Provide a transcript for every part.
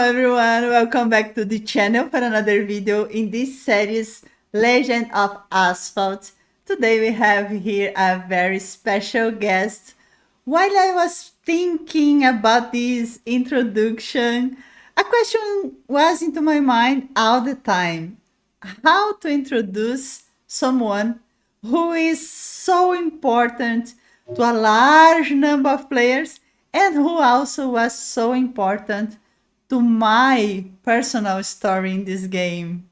everyone, welcome back to the channel for another video in this series Legend of Asphalt. Today we have here a very special guest. While I was thinking about this introduction, a question was into my mind all the time. How to introduce someone who is so important to a large number of players and who also was so important to my personal story in this game.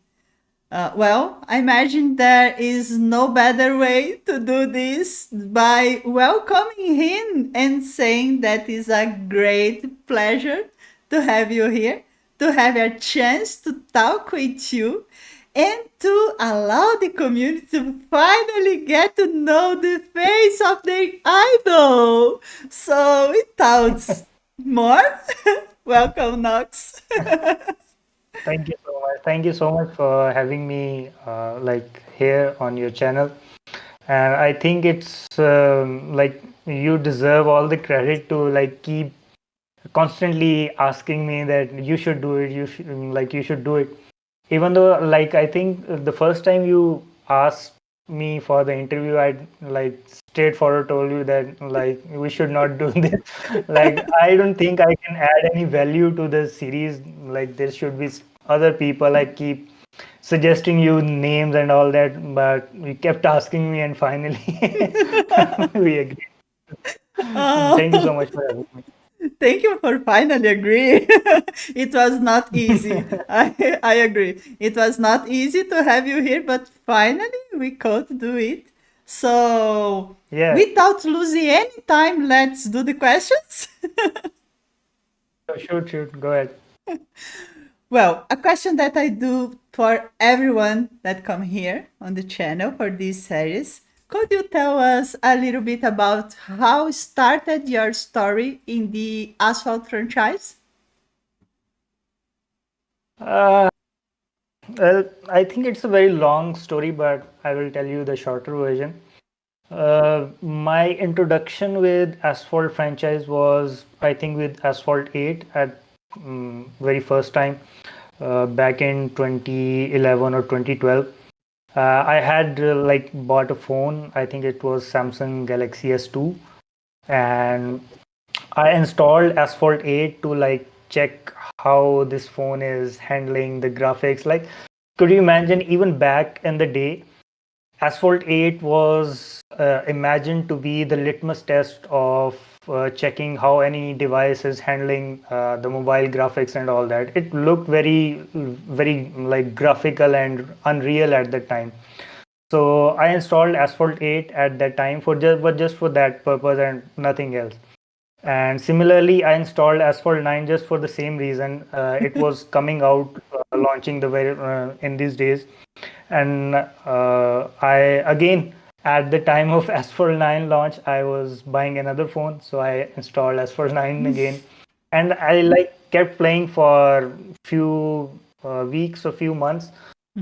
Well, I imagine there is no better way to do this by welcoming him and saying that is a great pleasure to have you here, to have a chance to talk with you, and to allow the community to finally get to know the face of their idol. So, without more, welcome, Nox. Thank you so much. Thank you so much for having me here on your channel. And I think it's you deserve all the credit to keep constantly asking me that you should do it. You should do it. Even though I think the first time you asked me for the interview, I straightforward told you that we should not do this. I don't think I can add any value to the series. There should be other people. I keep suggesting you names and all that, but you kept asking me, and finally we agreed. Thank you so much for having me. Thank you for finally agreeing. It was not easy. I agree. It was not easy to have you here, but finally we could do it. So, Yeah, without losing any time, let's do the questions. shoot, go ahead. Well, a question that I do for everyone that come here on the channel for this series. Could you tell us a little bit about how started your story in the Asphalt franchise? Uh, well, I think it's a very long story, but I will tell you the shorter version. My introduction with Asphalt franchise was, I think, with Asphalt 8 at very first time back in 2011 or 2012. I had bought a phone. I think it was Samsung Galaxy S2, and I installed Asphalt 8 to check how this phone is handling the graphics. Could you imagine, even back in the day, Asphalt 8 was imagined to be the litmus test of checking how any device is handling the mobile graphics and all that. It looked very, very graphical and unreal at the time. So I installed Asphalt 8 at that time just for that purpose and nothing else. And similarly, I installed Asphalt 9 just for the same reason. It was coming out, launching in these days. And I again, at the time of Asphalt 9 launch, I was buying another phone, so I installed Asphalt 9 again, and I kept playing for few weeks or few months.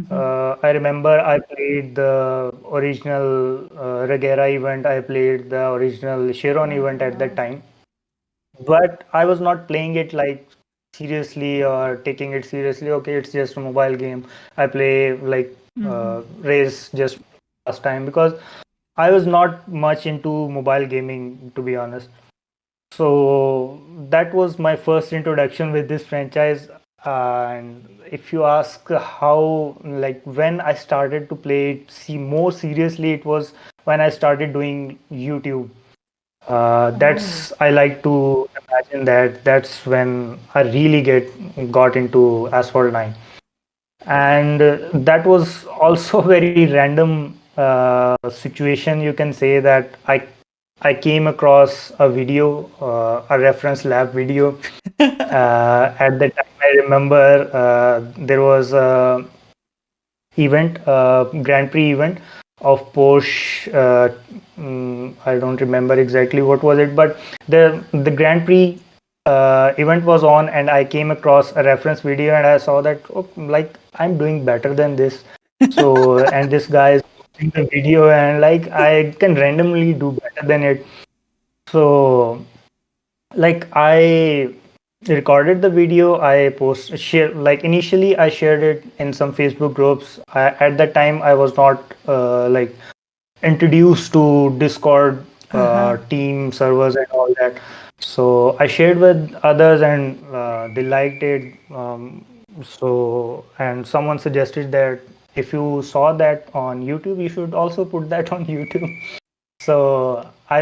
I remember I played the original Regera event. I played the original Chiron event at that time, but I was not playing it seriously or taking it seriously. Okay, it's just a mobile game. I play race just last time, because I was not much into mobile gaming, to be honest. So that was my first introduction with this franchise. And if you ask how, when I started to play it, more seriously, it was when I started doing YouTube. That's I like to imagine that's when I really got into Asphalt 9. And that was also very random situation. You can say that I came across a video, a reference lab video. At the time, I remember there was a event, Grand Prix event of Porsche. I don't remember exactly what was it, but the Grand Prix event was on, and I came across a reference video, and I saw that I'm doing better than this. So, and this guy is watching the video, and I can randomly do better than it. So I recorded the video. Like initially I shared it in some Facebook groups. At that time I was not like introduced to Discord team servers and all that. So I shared with others and they liked it. And someone suggested that if you saw that on YouTube, you should also put that on YouTube. So I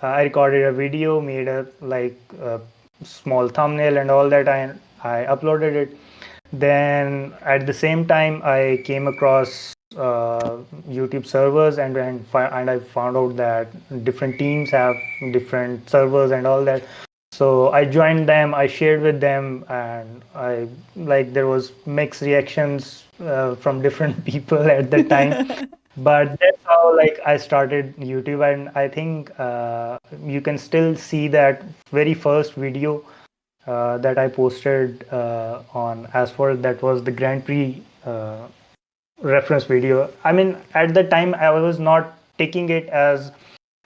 recorded a video, made a small thumbnail and all that. I uploaded it. Then at the same time, I came across YouTube servers and I found out that different teams have different servers and all that. So I joined them, I shared with them, and I like there was mixed reactions from different people at the time. But that's how like I started YouTube, and I think you can still see that very first video that I posted on Asphalt. That was the Grand Prix reference video. I mean, at the time, I was not taking it as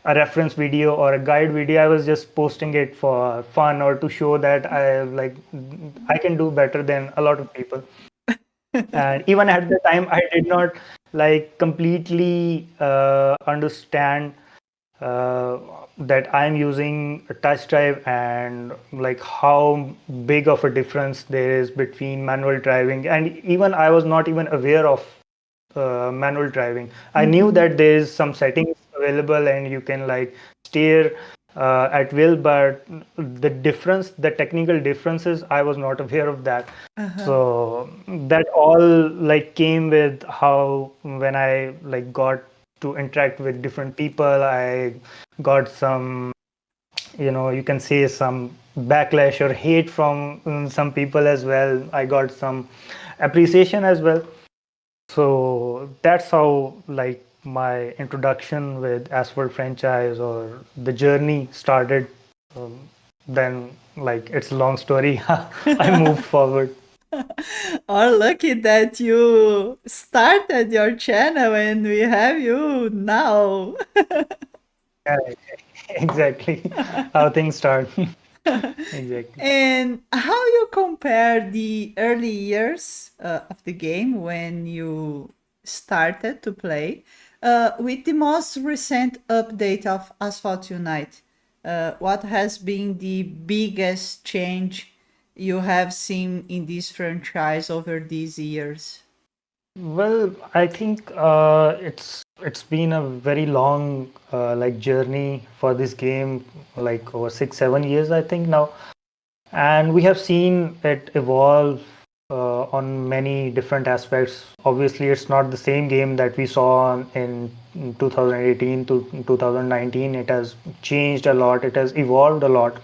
a reference video or a guide video. I was just posting it for fun or to show that I can do better than a lot of people. And even at the time, I did not like completely understand that I'm using a touch drive and like how big of a difference there is between manual driving. And even I was not even aware of manual driving. I knew that there is some settings available and you can like steer at will, but the technical differences, I was not aware of that. So that all like came with how when I like got to interact with different people, I got some, you can say some backlash or hate from some people as well. I got some appreciation as well. So that's how like my introduction with Asphalt franchise or the journey started. Then like it's a long story. I moved forward. Or lucky that you started your channel and we have you now. Yeah, exactly. How things start. Exactly. And how you compare the early years of the game when you started to play with the most recent update of Asphalt Unite? What has been the biggest change you have seen in this franchise over these years? Well, I think it's been a very long like journey for this game, like over 6 7 years I think now, and we have seen it evolve on many different aspects. Obviously, it's not the same game that we saw in 2018 to 2019. It has changed a lot. It has evolved a lot.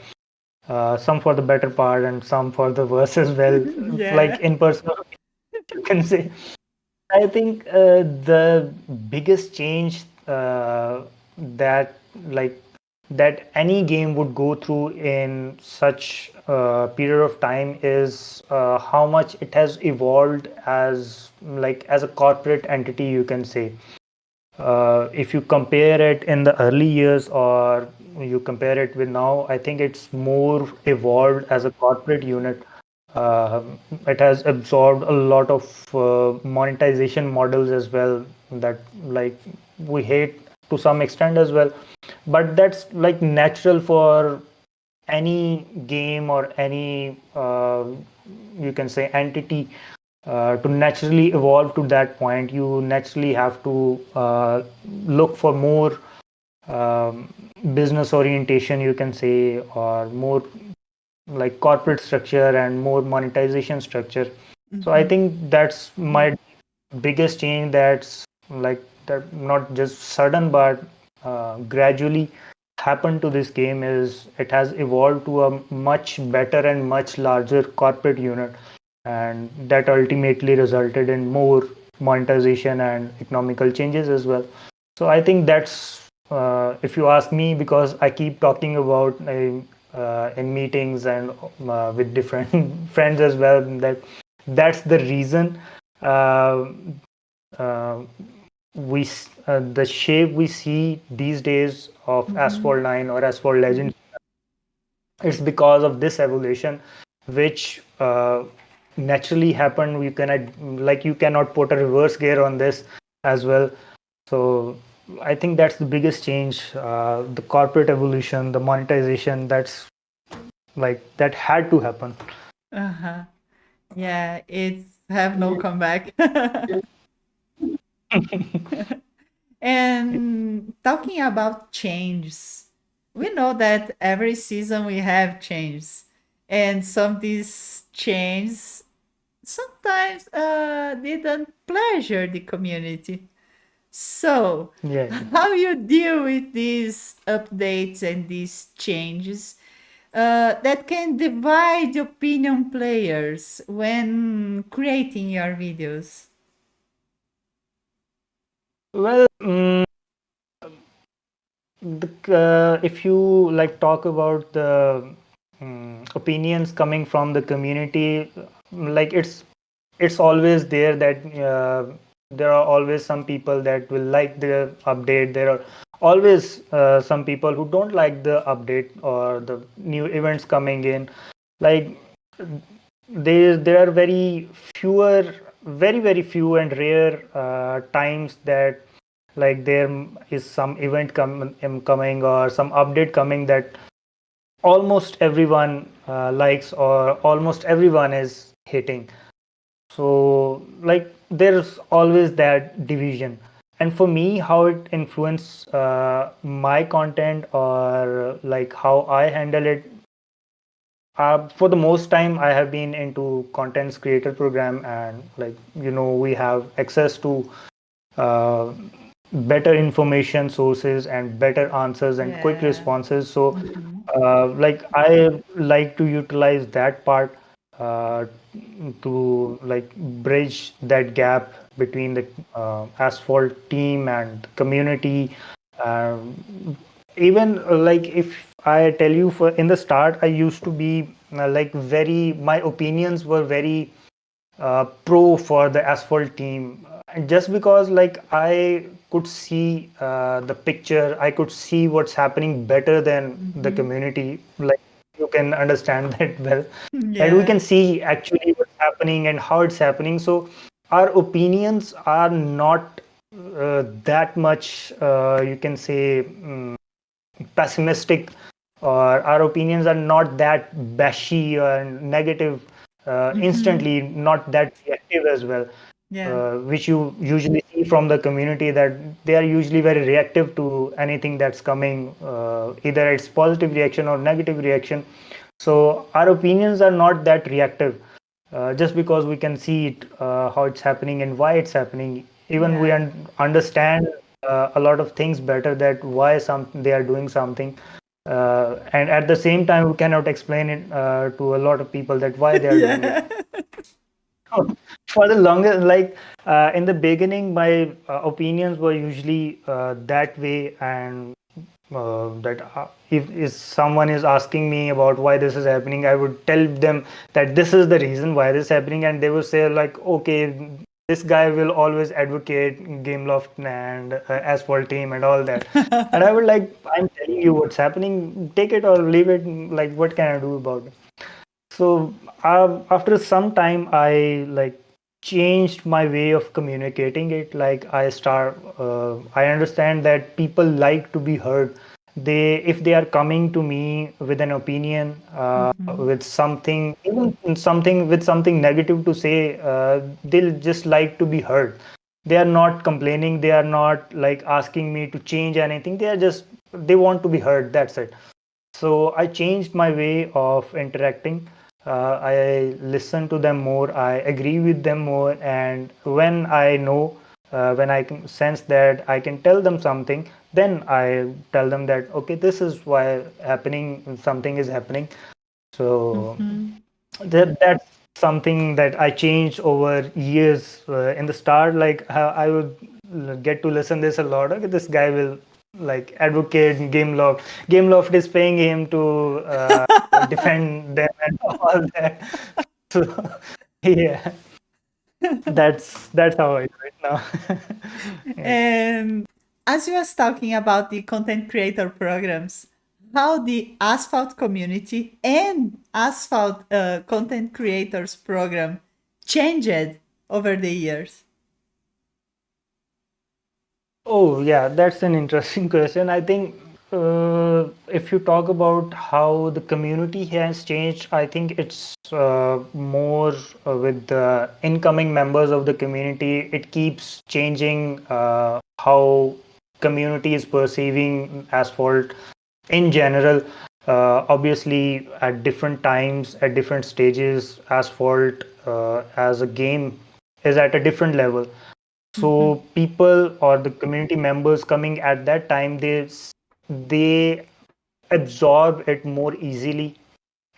Some for the better part and some for the worse as well. Like in personal, you can say. I think the biggest change that like that any game would go through in such a period of time is how much it has evolved as a corporate entity, you can say. If you compare it in the early years or you compare it with now, I think it's more evolved as a corporate unit. uh, it has absorbed a lot of monetization models as well that like we hate to some extent as well, but that's like natural for any game or any you can say entity to naturally evolve to that point. You naturally have to look for more business orientation, you can say, or more like corporate structure and more monetization structure. So I think that's my biggest change, that's like that not just sudden but gradually happened to this game, is it has evolved to a much better and much larger corporate unit, and that ultimately resulted in more monetization and economical changes as well. So I think that's if you ask me, because I keep talking about in meetings and with different friends as well, that's the reason uh, uh, the shape we see these days of Asphalt 9 or Asphalt Legend, it's because of this evolution. which naturally happen. You cannot put a reverse gear on this as well. So I think that's the biggest change, the corporate evolution, the monetization. That had to happen. Uh-huh. Yeah, it's have no comeback. And talking about changes, we know that every season we have changes, and some of these changes sometimes didn't pleasure the community. So, Yeah. how you deal with these updates and these changes that can divide opinion players when creating your videos? Well, if you talk about the opinions coming from the community, like it's always there that there are always some people that will like the update. There are always some people who don't like the update or the new events coming in. Like there are very few and rare times that there is some event coming or some update coming that almost everyone likes or almost everyone is hitting. So there's always that division. And for me, how it influence my content or how I handle it, for the most time I have been into contents creator program, and we have access to uh, better information sources and better answers and quick Yeah. responses. So Mhm. I like to utilize that part uh, to bridge that gap between the asphalt team and community. Even if I tell you, for in the start I used to be very, my opinions were very pro for the asphalt team, and just because I could see the picture, I could see what's happening better than the Mhm. community. You can understand that well, and we Yeah. can see actually what's happening and how it's happening. So our opinions are not that much, you can say, pessimistic, or our opinions are not that bashy or negative, Mhm. instantly, not that reactive as well, Yeah. which you usually see from the community, that they are usually very reactive to anything that's coming, either it's positive reaction or negative reaction. So our opinions are not that reactive, just because we can see it, how it's happening and why it's happening. Even we Yeah. understand a lot of things better, that why they are doing something, and at the same time we cannot explain it to a lot of people that why they are doing it. Yeah. For the longest, in the beginning, my opinions were usually that way, and that if someone is asking me about why this is happening, I would tell them that this is the reason why this is happening, and they will say okay, this guy will always advocate Gameloft and Asphalt team and all that, and I would I'm telling you what's happening, take it or leave it. What can I do about it? So after some time, I changed my way of communicating it. I understand that people like to be heard. If they are coming to me with an opinion, Mhm. with something, even something with something negative to say, they'll just like to be heard. They are not complaining. They are not asking me to change anything. They want to be heard. That's it. So I changed my way of interacting. I listen to them more. I agree with them more. And when I know, when I can sense that I can tell them something, then I tell them that, okay, this is why something is happening. So Mhm. that's something that I changed over years. In the start, I would get to listen this a lot. Okay, this guy will advocate Gameloft. Gameloft is paying him to defend them and all that. So yeah, that's how I do it now. Yeah. And as you was talking about the content creator programs, how the ASPHALT community and ASPHALT content creators program changed over the years. Oh, yeah, that's an interesting question. I think if you talk about how the community has changed, I think it's more with the incoming members of the community. It keeps changing how community is perceiving asphalt in general. Obviously, at different times, at different stages, asphalt as a game is at a different level. Mm-hmm. So people or the community members coming at that time, they absorb it more easily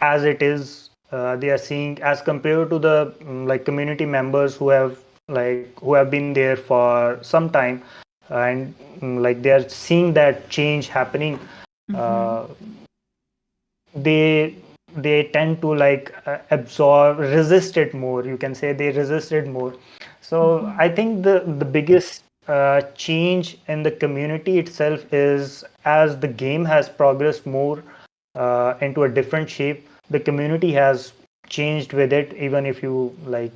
as it is. They are seeing as compared to the like community members who have been there for some time, and like they are seeing that change happening. Mm-hmm. Uh, they they tend to like absorb, resist it more. You can say they resist it more. So Mm-hmm. I think the biggest change in the community itself is as the game has progressed more into a different shape. The community has changed with it. Even if you like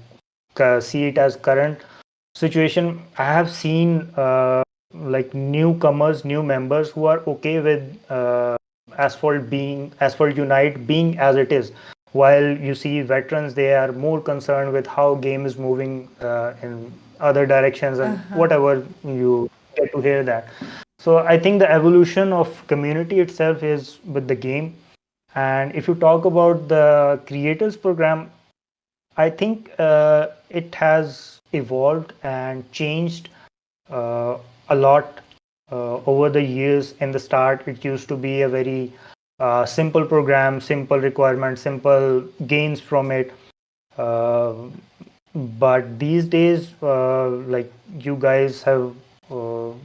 see it as current situation, I have seen like newcomers, new members who are okay with Asphalt Unite being as it is. While you see veterans, they are more concerned with how game is moving in other directions and Uh-huh. whatever you get to hear that. So I think the evolution of community itself is with the game. And if you talk about the creators program, I think it has evolved and changed a lot over the years. In the start, it used to be a very simple program, simple requirements, simple gains from it. Uh, but these days, like you guys have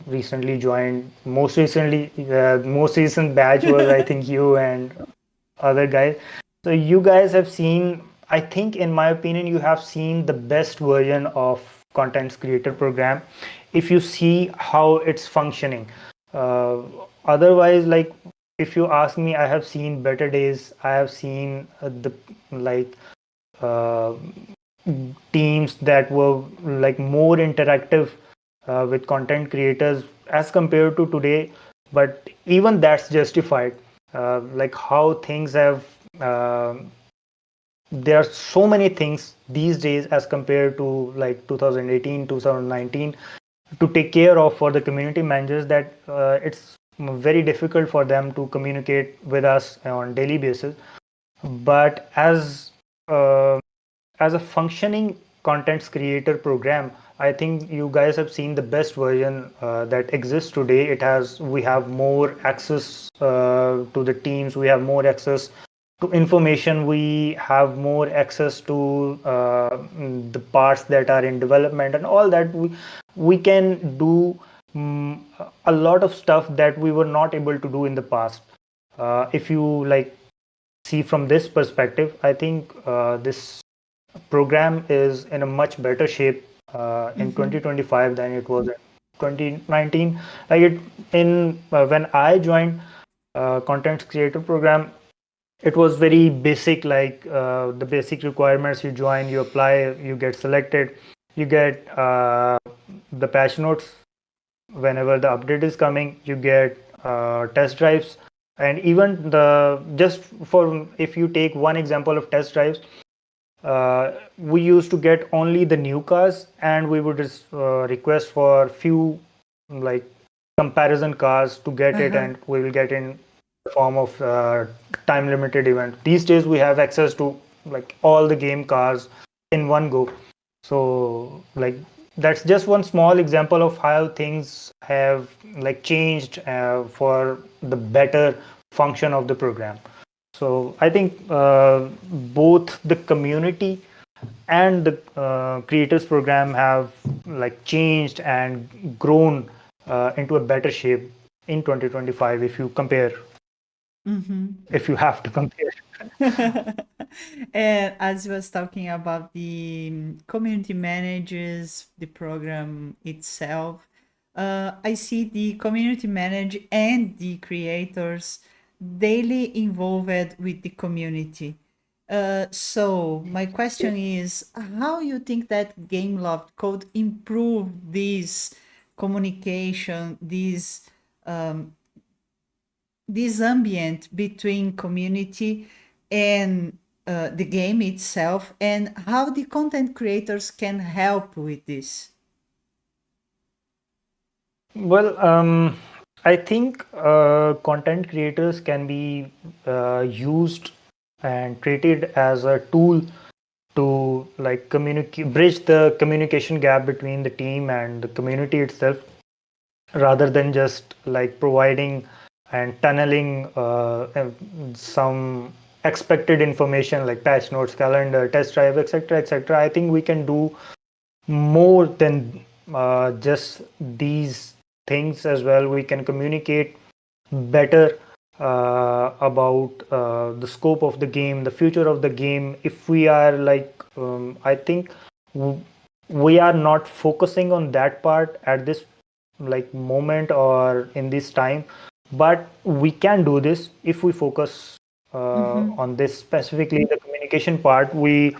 recently joined. Most recent batch was I think you and other guys. So you guys have seen, I think, in my opinion, you have seen the best version of content creator program. If you see how it's functioning, uh, otherwise, like if you ask me, I have seen better days. I have seen the like uh, teams that were like more interactive with content creators as compared to today. But even that's justified. Like how things have uh, there are so many things these days as compared to like 2018 2019 to take care of for the community managers, that it's very difficult for them to communicate with us on daily basis. But uh, as a functioning content creator program, I think you guys have seen the best version that exists today. We have more access to the teams, we have more access to information, we have more access to the parts that are in development and all that. We can do a lot of stuff that we were not able to do in the past. If you like see from this perspective, I think this program is in a much better shape in Mm-hmm. 2025 than it was in 2019. Like it in when I joined content creator program, it was very basic, like the basic requirements. You join, you apply, you get selected, you get the patch notes whenever the update is coming, you get test drives. And even the just for if you take one example of test drives, we used to get only the new cars, and we would just request for few like comparison cars to get it, Uh-huh. and we will get in the form of time limited event. These days we have access to like all the game cars in one go. So like that's just one small example of how things have like changed for the better function of the program. So I think both the community and the creators program have like changed and grown into a better shape in 2025 if you compare, Mm-hmm. if you have to compare. And as you was talking about the community managers, the program itself, I see the community manager and the creators. daily involved with the community. So my question is, how you think that Game Loft could improve this communication, this ambient between community and the game itself, and how the content creators can help with this? Well, I think content creators can be used and treated as a tool to like communicate, bridge the communication gap between the team and the community itself, rather than just like providing and tunneling some expected information like patch notes, calendar, test drive, etc., etc. I think we can do more than just these things as well. We can communicate better about the scope of the game, the future of the game. If we are like, I think we are not focusing on that part at this like moment or in this time, but we can do this if we focus on this specifically the communication part. We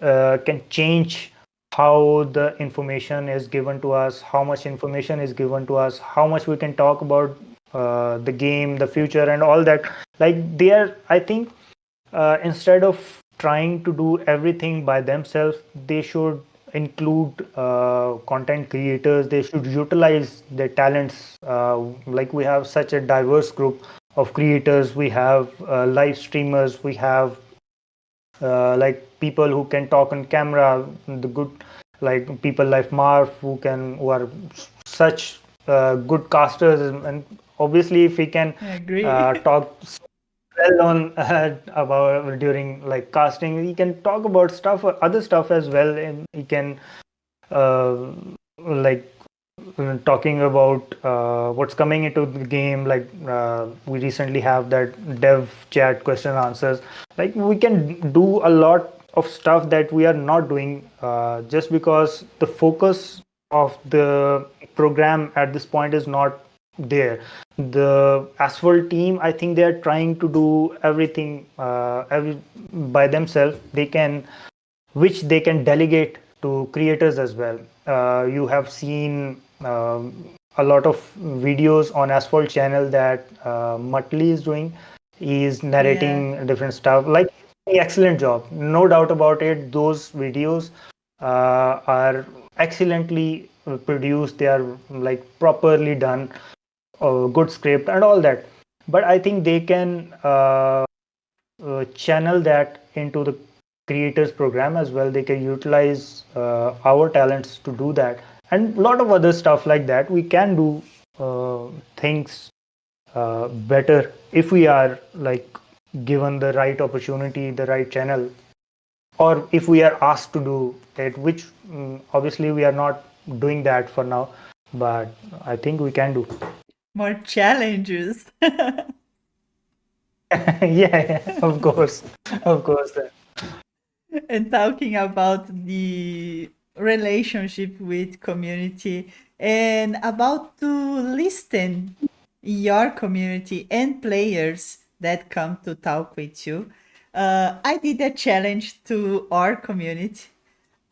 can change how the information is given to us, how much information is given to us, how much we can talk about the game, the future, and all that. Like they are, I think, instead of trying to do everything by themselves, they should include content creators. They should utilize their talents. Like we have such a diverse group of creators. We have live streamers. We have like people who can talk on camera, the good like people like Marv who are such good casters, and obviously if we can I agree. talk well on about during like casting, we can talk about stuff or other stuff as well, and we can uh, like talking about what's coming into the game. Like we recently have that dev chat question answers. Like we can do a lot of stuff that we are not doing just because the focus of the program at this point is not there. The asphalt team, I think they are trying to do everything by themselves. They can, which they can delegate to creators as well. You have seen a lot of videos on Asphalt channel that Muttley is doing. He is Yeah. narrating different stuff. Like excellent job, no doubt about it. Those videos are excellently produced. They are like properly done, good script and all that. But I think they can channel that into the creators program as well. They can utilize our talents to do that, and a lot of other stuff like that. We can do things better if we are like given the right opportunity, the right channel, or if we are asked to do it, which obviously we are not doing that for now, but I think we can do. More challenges. Yeah, of course, of course. And talking about the relationship with community and about to listen your community and players that come to talk with you. I did a challenge to our community,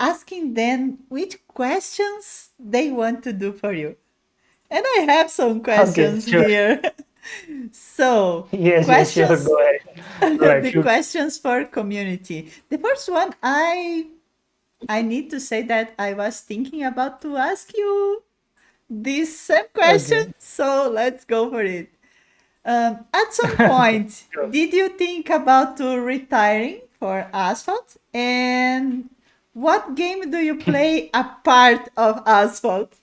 asking them which questions they want to do for you. And I have some Okay, questions sure. here. So, Yes, yes, sure. questions, Go ahead. Go ahead, the shoot. questions for community. The first one, I need to say that I was thinking about to ask you this same question, Okay. so let's go for it. At some point, Sure. did you think about to retiring for Asphalt? And what game do you play apart of Asphalt?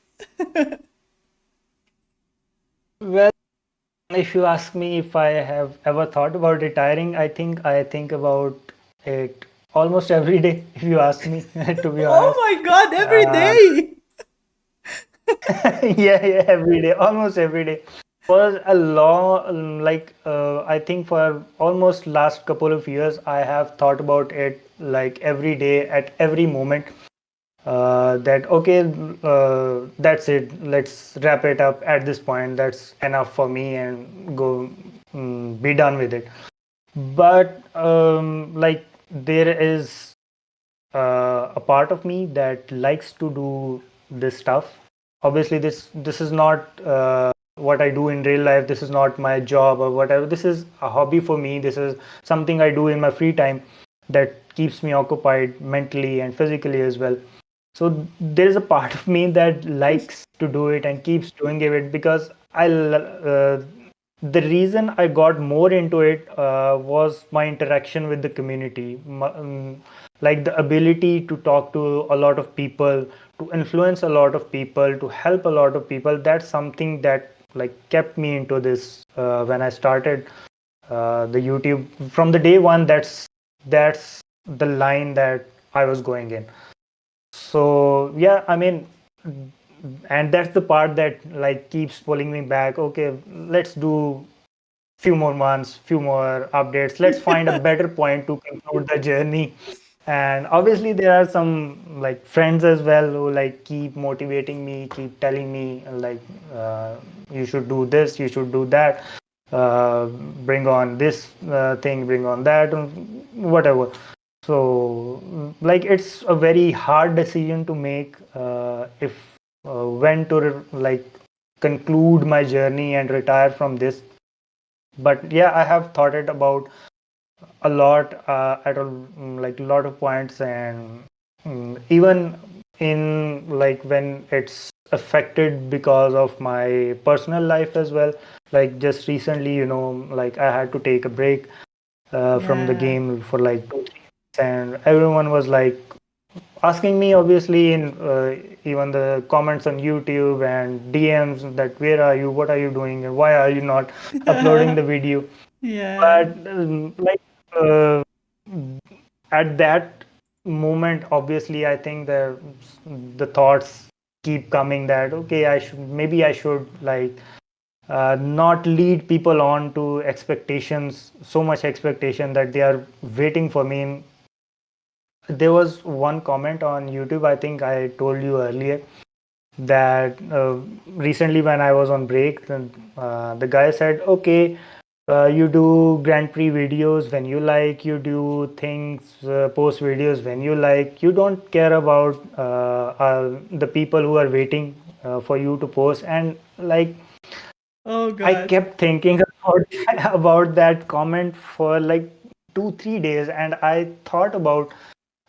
Well, if you ask me if I have ever thought about retiring, I think about it almost every day. If you ask me, to be Oh honest, my god, every uh, day! yeah, yeah, every day, almost every day. Was a long, like I think for almost last couple of years, I have thought about it like every day at every moment. That okay, that's it, let's wrap it up at this point. That's enough for me and go be done with it. But like there is a part of me that likes to do this stuff. Obviously, this is not what I do in real life. This is not my job or whatever. This is a hobby for me. This is something I do in my free time that keeps me occupied mentally and physically as well. So there is a part of me that likes to do it and keeps doing it because the reason I got more into it was my interaction with the community, like the ability to talk to a lot of people, to influence a lot of people, to help a lot of people. That's something that like kept me into this when I started the YouTube from the day one. That's the line that I was going in. So yeah, I mean, and that's the part that like keeps pulling me back. Okay, let's do few more months, few more updates. Let's find a better point to conclude the journey. And obviously there are some like friends as well who like keep motivating me, keep telling me like you should do this, you should do that, bring on this thing, bring on that, whatever. So like it's a very hard decision to make if when to like conclude my journey and retire from this. But yeah, I have thought it about a lot at a like a lot of points, and even in like when it's affected because of my personal life as well. Like just recently, like I had to take a break from the Yeah. game for like 2 3 weeks, and everyone was like asking me, obviously, in even the comments on YouTube and DMs, that where are you, what are you doing, and why are you not uploading the video. Yeah. But like uh, at that moment, obviously, I think the thoughts keep coming that okay, I should like not lead people on to expectations, so much expectation that they are waiting for me. There was one comment on YouTube, I think I told you earlier, that recently when I was on break, the guy said, okay, you do Grand Prix videos when you like, you do things, post videos when you like, you don't care about the people who are waiting for you to post. And like, Oh I God. kept thinking about that comment for like 2 3 days, and I thought about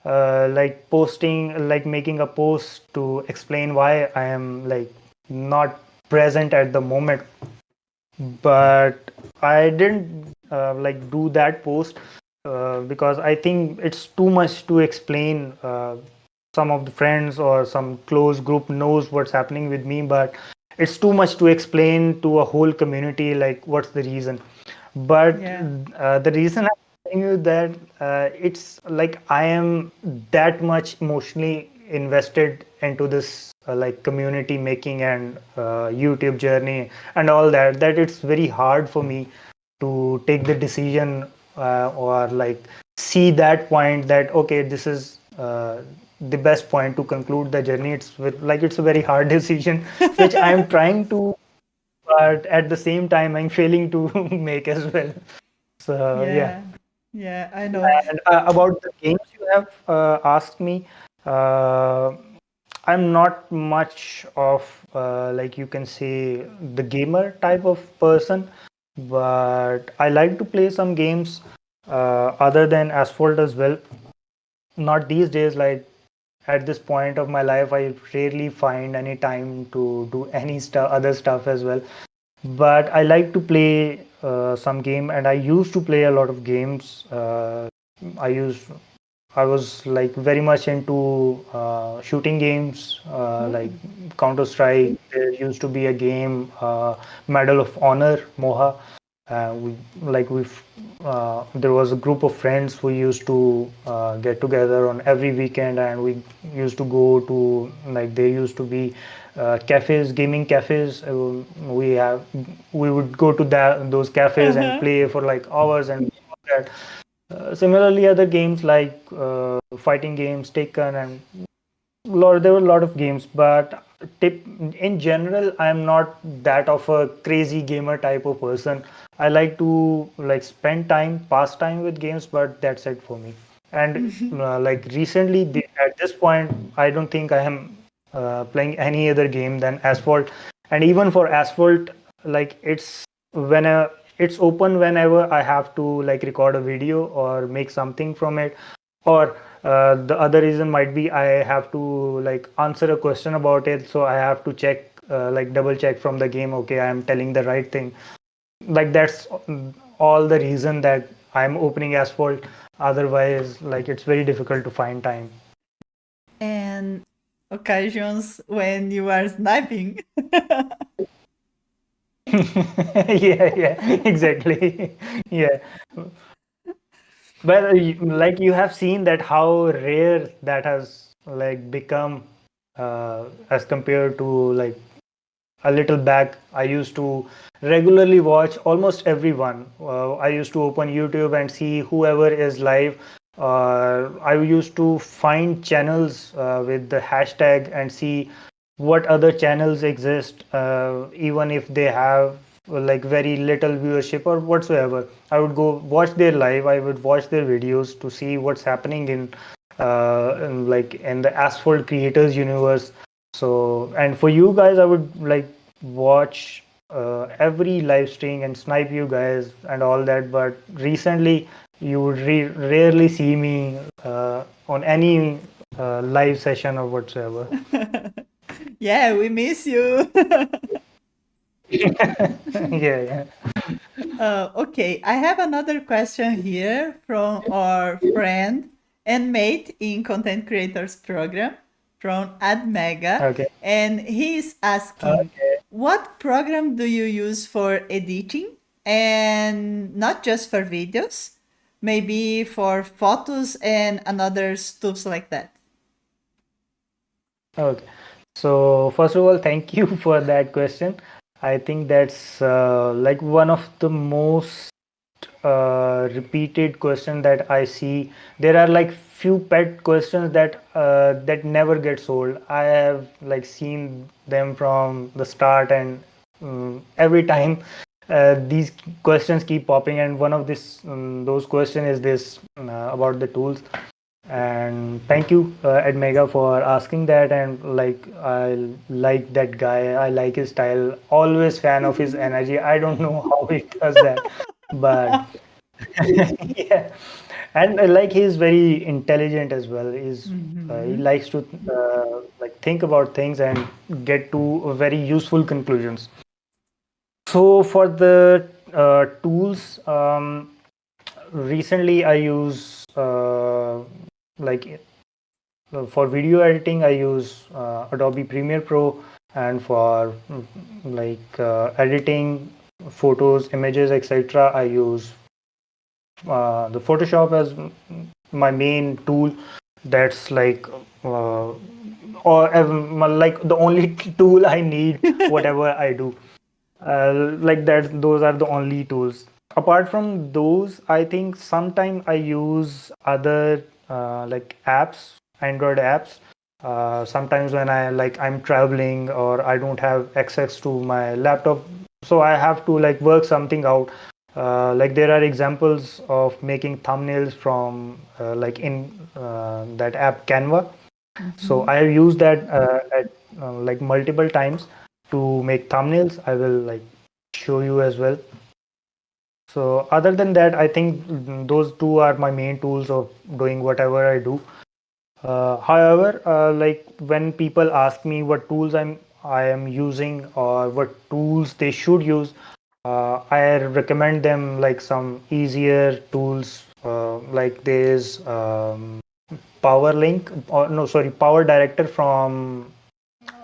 like posting, like making a post to explain why I am like not present at the moment. But I didn't like do that post because I think it's too much to explain. Some of the friends or some close group knows what's happening with me, but it's too much to explain to a whole community like what's the reason. But Yeah. the reason I'm telling you that it's like I am that much emotionally invested into this like community making and YouTube journey and all that it's very hard for me to take the decision or like see that point that okay, this is the best point to conclude the journey. It's a very hard decision which I'm trying to, but at the same time I'm failing to make as well. So yeah. Yeah. Yeah, I know. And about the games you have asked me, uh, I'm not much of like you can say the gamer type of person, but I like to play some games other than Asphalt as well. Not these days, like at this point of my life, I rarely find any time to do any stuff, other stuff as well. But I like to play some game, and I used to play a lot of games. I used I was like very much into shooting games, like Oh. Counter Strike. There used to be a game, Medal of Honor, Moha. We like we There was a group of friends who used to get together on every weekend, and we used to go to like there used to be cafes, gaming cafes. We would go to those cafes and Uh-huh. play for like hours and all that. Similarly, other games like fighting games, Taken, and there were a lot of games, but in general, I'm not that of a crazy gamer type of person. I like to like spend time, pass time with games, but that's it for me. And like recently, at this point, I don't think I am playing any other game than Asphalt. And even for Asphalt, like it's open whenever I have to like record a video or make something from it, or the other reason might be I have to like answer a question about it, so I have to check like double check from the game, okay, I am telling the right thing. Like that's all the reason that I'm opening Asphalt. Otherwise, like it's very difficult to find time. And occasions when you are sniping. Yeah, exactly. Yeah. Well, like you have seen that how rare that has like become as compared to like a little back. I used to regularly watch almost everyone. I used to open YouTube and see whoever is live. I used to find channels with the hashtag and see what other channels exist, even if they have like very little viewership or whatsoever. I would go watch their live. I would watch their videos to see what's happening like in the Asphalt creators universe. So, and for you guys, I would like watch every live stream and snipe you guys and all that. But recently, you would rarely see me on any live session or whatsoever. Yeah, we miss you. Yeah. Okay, I have another question here from our friend and mate in Content Creators Program from AdMega. Okay. And he is asking, Okay. what program do you use for editing? And not just for videos, maybe for photos and another stuffs like that. Okay. So first of all, thank you for that question. I think that's like one of the most repeated question that I see. There are like few pet questions that never get sold. I have like seen them from the start, and every time these questions keep popping. And one of those question is this about the tools. And thank you, Ed Mega, for asking that. And like, I like that guy. I like his style. Always fan of his energy. I don't know how he does that, but yeah. And like he's very intelligent as well. He likes to like think about things and get to very useful conclusions. So for the tools, recently I use like for video editing, I use Adobe Premiere Pro, and for like editing photos, images, etc., I use the Photoshop as my main tool. That's like or like the only tool I need whatever I do. Like that, those are the only tools. Apart from those, I think sometimes I use other like apps, Android apps. Sometimes when I'm traveling or I don't have access to my laptop, so I have to like work something out. Like there are examples of making thumbnails from like in that app Canva. So I have used that at like multiple times to make thumbnails. I will like show you as well. So other than that, I think those two are my main tools of doing whatever I do. However, like when people ask me what tools I am using or what tools they should use, I recommend them like some easier tools. Like there's Power Link, or no, sorry, Power Director from,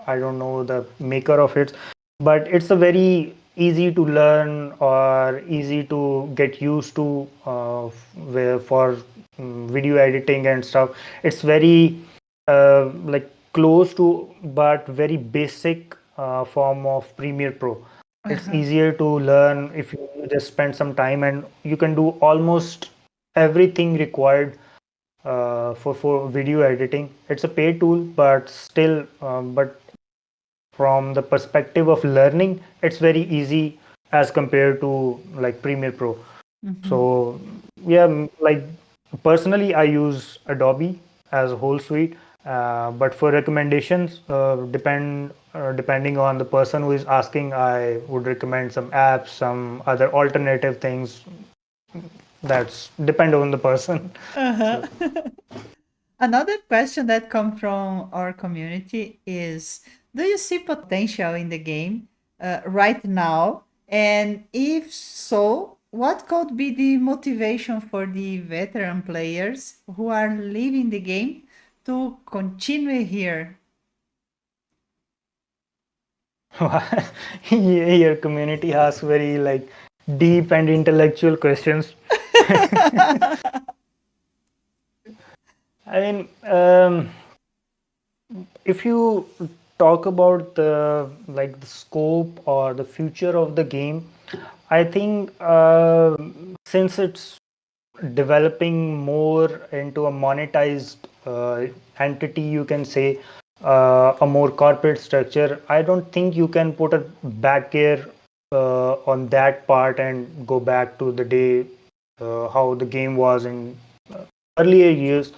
I don't know the maker of it, but it's a very easy to learn or easy to get used to where for video editing and stuff. It's very like close to but very basic form of Premiere Pro. It's easier to learn if you just spend some time, and you can do almost everything required for video editing. It's a paid tool, but still, but from the perspective of learning, it's very easy as compared to like Premiere Pro. So yeah, like personally, I use Adobe as a whole suite. But for recommendations, depending on the person who is asking, I would recommend some apps, some other alternative things. That's depend on the person. Uh-huh. Another question that comes from our community is, do you see potential in the game right now? And if so, what could be the motivation for the veteran players who are leaving the game to continue here? Your community asks very like deep and intellectual questions. I mean, if you talk about the scope or the future of the game, I think since it's developing more into a monetized entity, you can say a more corporate structure. I don't think you can put a back gear on that part and go back to the day how the game was in earlier years.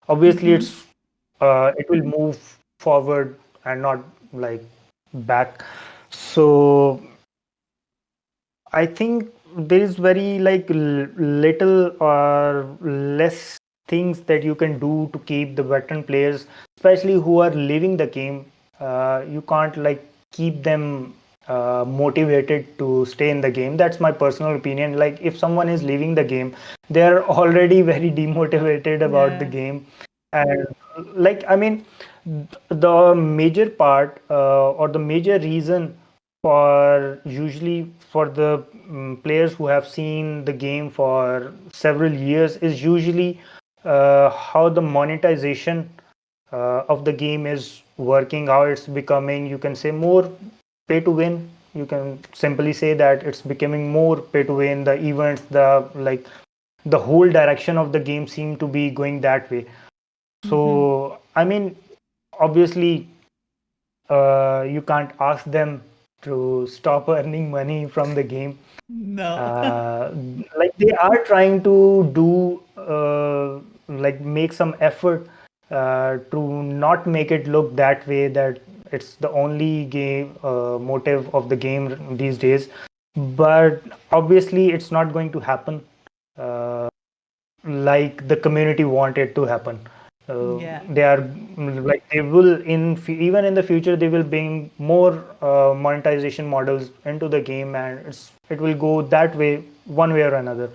Obviously, it will move forward and not like back. So I think there is very like little or less things that you can do to keep the veteran players, especially who are leaving the game. You can't like keep them motivated to stay in the game. That's my personal opinion. Like if someone is leaving the game, they're already very demotivated about the Yeah. game. And like I mean, the major part or the major reason for usually for the players who have seen the game for several years is usually how the monetization of the game is working, how it's becoming, you can say, more pay to win. You can simply say that it's becoming more pay to win. The events, the like the whole direction of the game seem to be going that way. So I mean, obviously you can't ask them to stop earning money from the game. No. Like they are trying to do like make some effort to not make it look that way, that it's the only game motive of the game these days. But obviously it's not going to happen like the community want it to happen. Yeah. They are like they will even in the future they will bring more monetization models into the game, and it will go that way one way or another.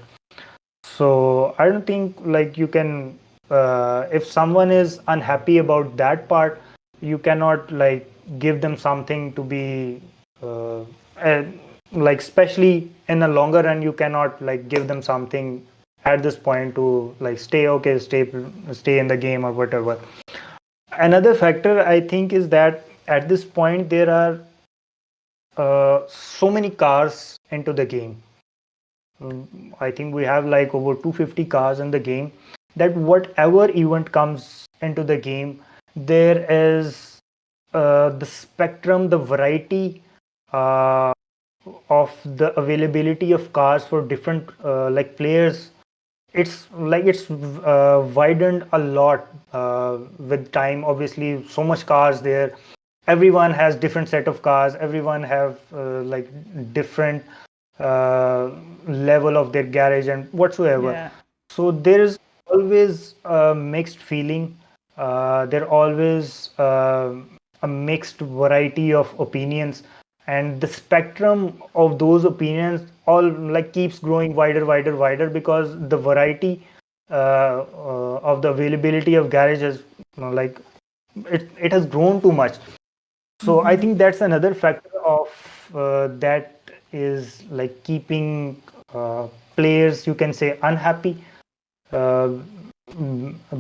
So I don't think like you can if someone is unhappy about that part, you cannot like give them something to be uh, like especially in a longer run, you cannot like give them something at this point to like stay in the game or whatever. Another factor I think is that at this point there are so many cars into the game. I think we have like over 250 cars in the game, that whatever event comes into the game, there is the spectrum, the variety uh, of the availability of cars for different like players. It's widened a lot with time. Obviously so much cars there, everyone has different set of cars, everyone have like different uh, level of their garage and whatsoever. Yeah. So there is always a mixed feeling. There always a mixed variety of opinions, and the spectrum of those opinions all like keeps growing wider because the variety of the availability of garage has like it has grown too much. So I think that's another factor of that is like keeping players, you can say, unhappy uh,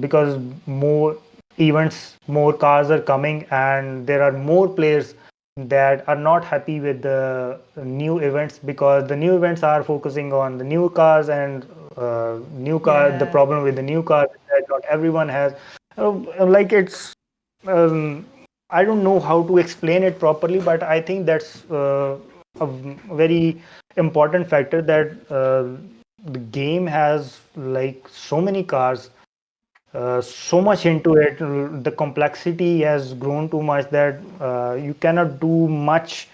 because more events, more cars are coming, and there are more players that are not happy with the new events because the new events are focusing on the new cars and new car. The Yeah. problem with the new car is that not everyone has. Like it's. I don't know how to explain it properly, but I think that's a very important factor that the game has like so many cars, so much into it. The complexity has grown too much that you cannot do much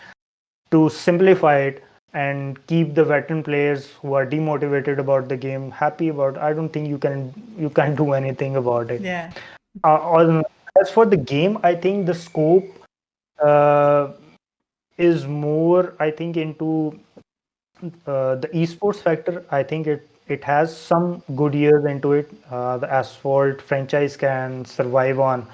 to simplify it and keep the veteran players who are demotivated about the game happy about. I don't think you can't do anything about it. Yeah. As for the game, I think the scope uh, is more, I think, into the esports factor. I think it has some good years into it. The Asphalt franchise can survive on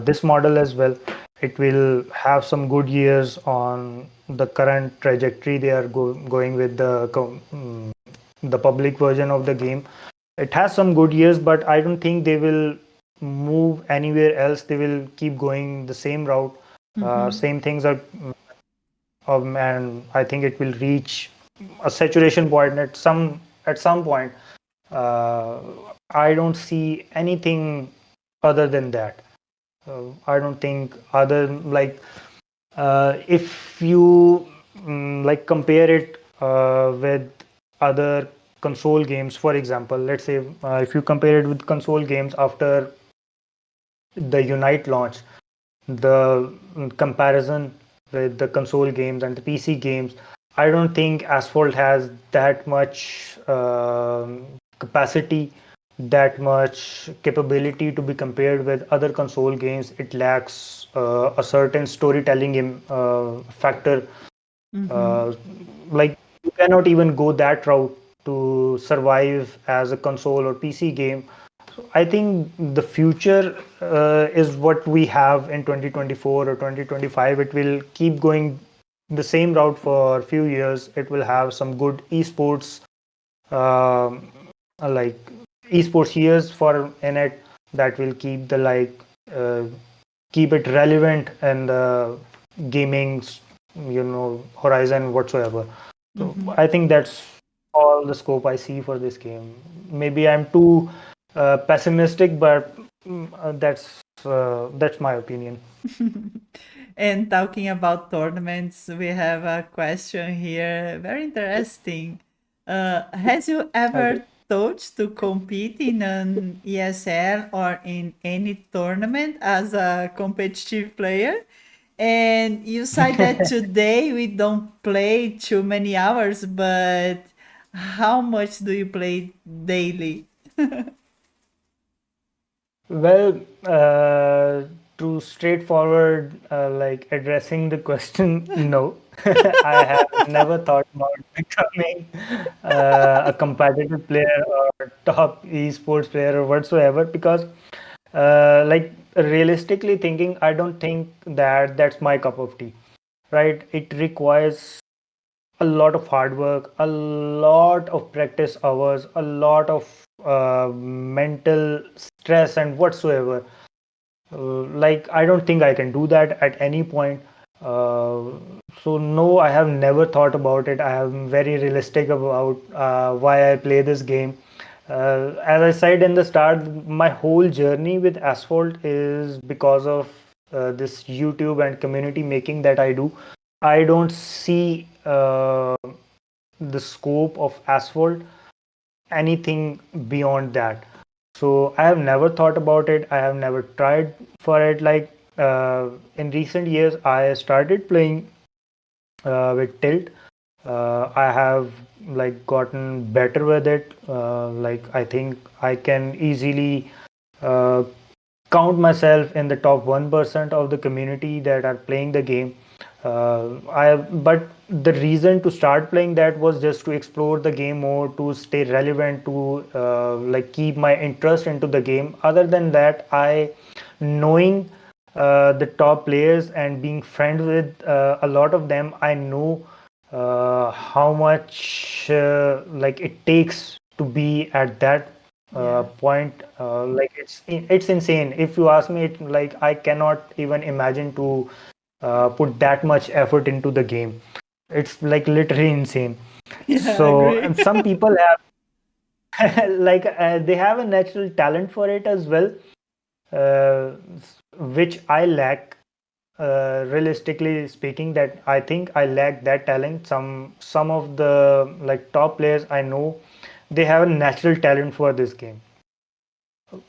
this model as well. It will have some good years on the current trajectory they are going with the public version of the game. It has some good years, but I don't think they will move anywhere else. They will keep going the same route. Same things are, and I think it will reach a saturation point at some point. Uh, I don't see anything other than that. I don't think other like if you like compare it with other console games, for example, let's say if you compare it with console games after the Unite launch, the comparison with the console games and the PC games, I don't think Asphalt has that much capacity, that much capability to be compared with other console games. It lacks a certain storytelling factor. Uh, like you cannot even go that route to survive as a console or PC game. I think the future is what we have in 2024 or 2025. It will keep going the same route for a few years. It will have some good esports, um, like esports years for in it that will keep the uh, keep it relevant and the gaming's horizon whatsoever. So I think that's all the scope I see for this game. Maybe I'm too pessimistic, but that's my opinion. And talking about tournaments, we have a question here, very interesting. Has you Okay. ever thought to compete in an ESL or in any tournament as a competitive player? And you said that today we don't play too many hours, but how much do you play daily? Well, to straightforward, like addressing the question, no. I have never thought about becoming a competitive player or top esports player or whatsoever because, like, realistically thinking, I don't think that that's my cup of tea, right? It requires a lot of hard work, a lot of practice hours, a lot of mental stress and whatsoever. Like I don't think I can do that at any point. Uh, so no, I have never thought about it. I am very realistic about why I play this game. As I said in the start, my whole journey with Asphalt is because of this YouTube and community making that I do. I don't see the scope of Asphalt anything beyond that. So I have never thought about it. I have never tried for it. Like in recent years, I started playing with Tilt. I have like gotten better with it. Like I think I can easily uh, count myself in the top 1% of the community that are playing the game. But the reason to start playing that was just to explore the game more, to stay relevant, to like keep my interest into the game. Other than that, I knowing the top players and being friends with a lot of them, I know how much like it takes to be at that Yeah. point. Like it's insane. If you ask me, like I cannot even imagine to put that much effort into the game. It's like literally insane. Yeah, I So, agree. and some people have like they have a natural talent for it as well, uh, which I lack. Realistically speaking, that I think I lack that talent. Some of the like top players I know, they have a natural talent for this game.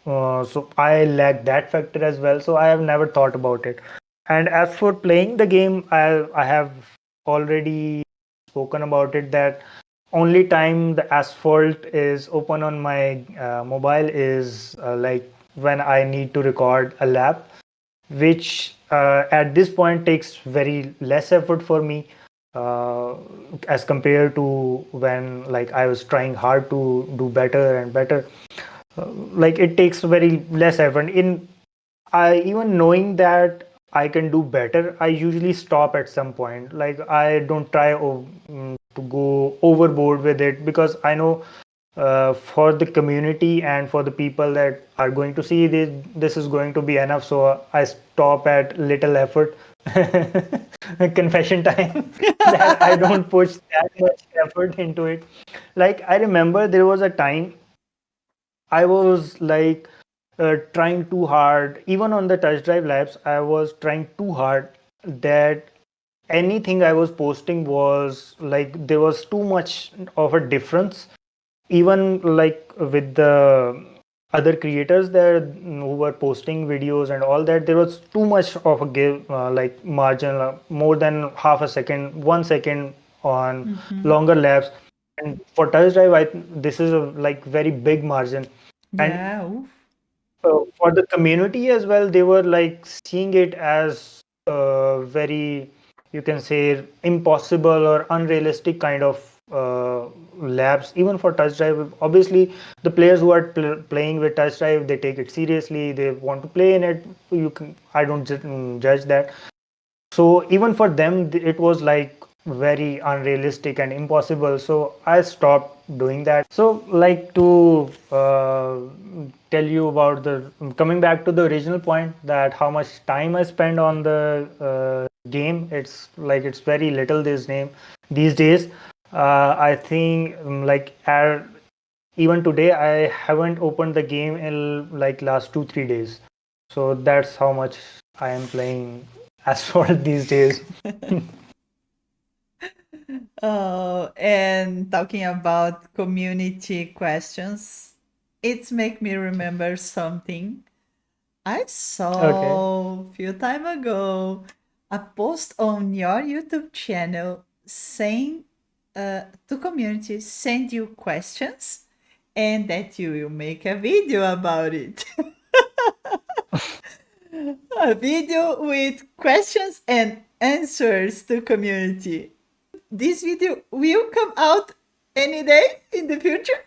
So I lack that factor as well. So I have never thought about it. And as for playing the game, I have already spoken about it, that only time the asphalt is open on my mobile is like when I need to record a lap, which at this point takes very less effort for me, uh, as compared to when like I was trying hard to do better and better. Like it takes very less effort. In I even knowing that I can do better, I usually stop at some point. Like I don't try to go overboard with it, because I know for the community and for the people that are going to see this, this is going to be enough. So I stop at little effort. Confession time. That I don't push that much effort into it. Like I remember there was a time I was like trying too hard. Even on the touch drive labs, I was trying too hard, that anything I was posting was like there was too much of a difference. Even like with the other creators there who were posting videos and all that, there was too much of a give like margin, more than half a second, 1 second on longer laps. And for touch drive, this is a like very big margin. And Yeah. Oof. for the community as well, they were like seeing it as very, you can say, impossible or unrealistic kind of labs. Even for touch drive, obviously the players who are playing with touch drive, they take it seriously, they want to play in it. You can, I don't judge that. So even for them, it was like very unrealistic and impossible. So I stopped doing that. So like to tell you about the, coming back to the original point, that how much time I spend on the game, it's like it's very little these days. I think like even today I haven't opened the game in like last 2-3 days. So that's how much I am playing Asphalt these days. Oh, and talking about community questions, it's make me remember something. I Okay. saw a few time ago a post on your YouTube channel saying to community send you questions and that you will make a video about it. A video with questions and answers to community. This video will come out any day in the future.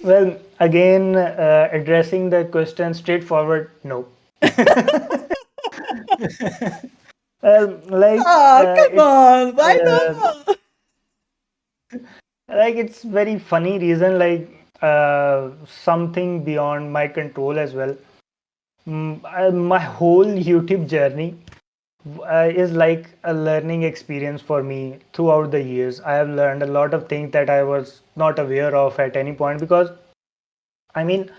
Well, again, addressing the question straightforward, no. Like Oh, come it's on, why not? like it's very funny reason, like something beyond my control as well. My whole YouTube journey is like a learning experience for me throughout the years. I have learned a lot of things that I was not aware of at any point, because I mean,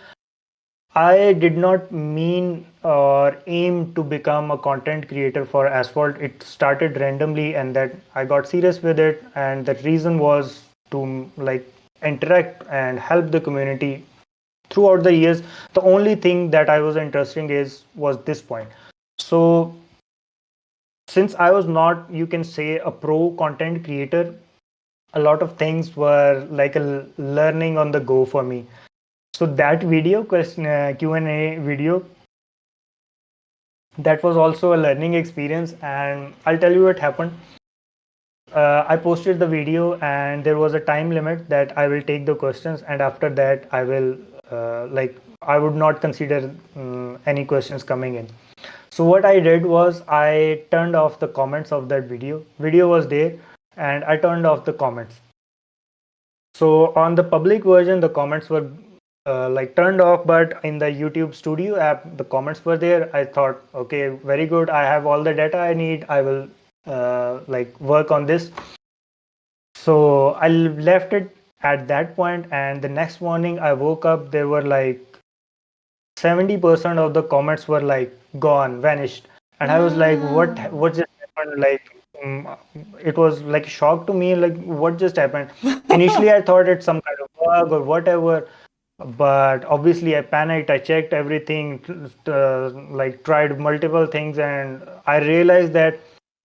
I did not mean or aim to become a content creator for Asphalt. It started randomly, and that I got serious with it. And the reason was to like interact and help the community throughout the years. The only thing that I was interested was this point. So since I was not, you can say, a pro content creator, a lot of things were like a learning on the go for me. So that video question Q&A video, that was also a learning experience, and I'll tell you what happened. I posted the video, and there was a time limit that I will take the questions, and after that I will like I would not consider any questions coming in. So what I did was I turned off the comments of that video. Video was there, and I turned off the comments. So on the public version, the comments were like turned off, but in the YouTube Studio app, the comments were there. I thought, okay, very good. I have all the data I need. I will like work on this. So I left it at that point, and the next morning I woke up. There were like 70% of the comments were like gone, vanished, and I was like, what just happened? Like, it was like a shock to me. Like, what just happened? Initially, I thought it's some kind of bug or whatever, but obviously I panicked. I checked everything, like tried multiple things, and I realized that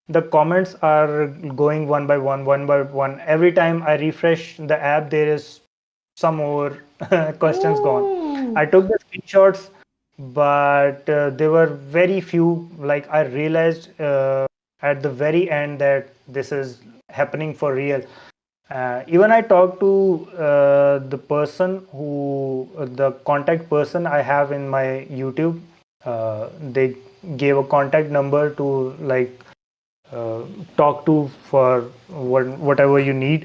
the comments are going one by one. Every time I refresh the app, there is some more questions gone. I took the screenshots, but there were very few. Like, I realized at the very end that this is happening for real. Even I talked to the person the contact person I have in my YouTube. They gave a contact number to like uh, talk to for whatever you need.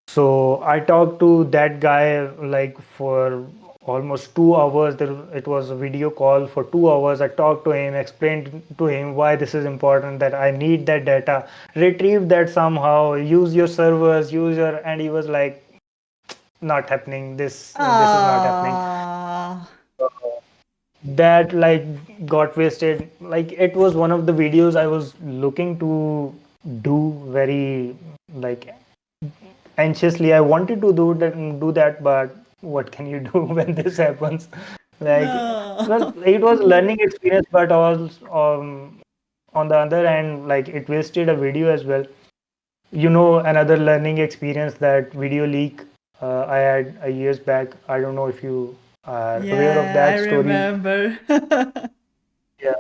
So I talked to that guy like for almost 2 hours. It was a video call for 2 hours. I talked to him, explained to him why this is important, that I need that data, retrieve that somehow, use your servers, and he was like, not happening. This is not happening. Ah. That like got wasted. Like, it was one of the videos I was looking to do very like anxiously. I wanted to do that, but what can you do when this happens? Like, well, No. it was learning experience, but also on the other hand, like, it wasted a video as well. Another learning experience, that video leak I had a years back. I don't know if you are aware of Yeah, I that story. remember. Yeah.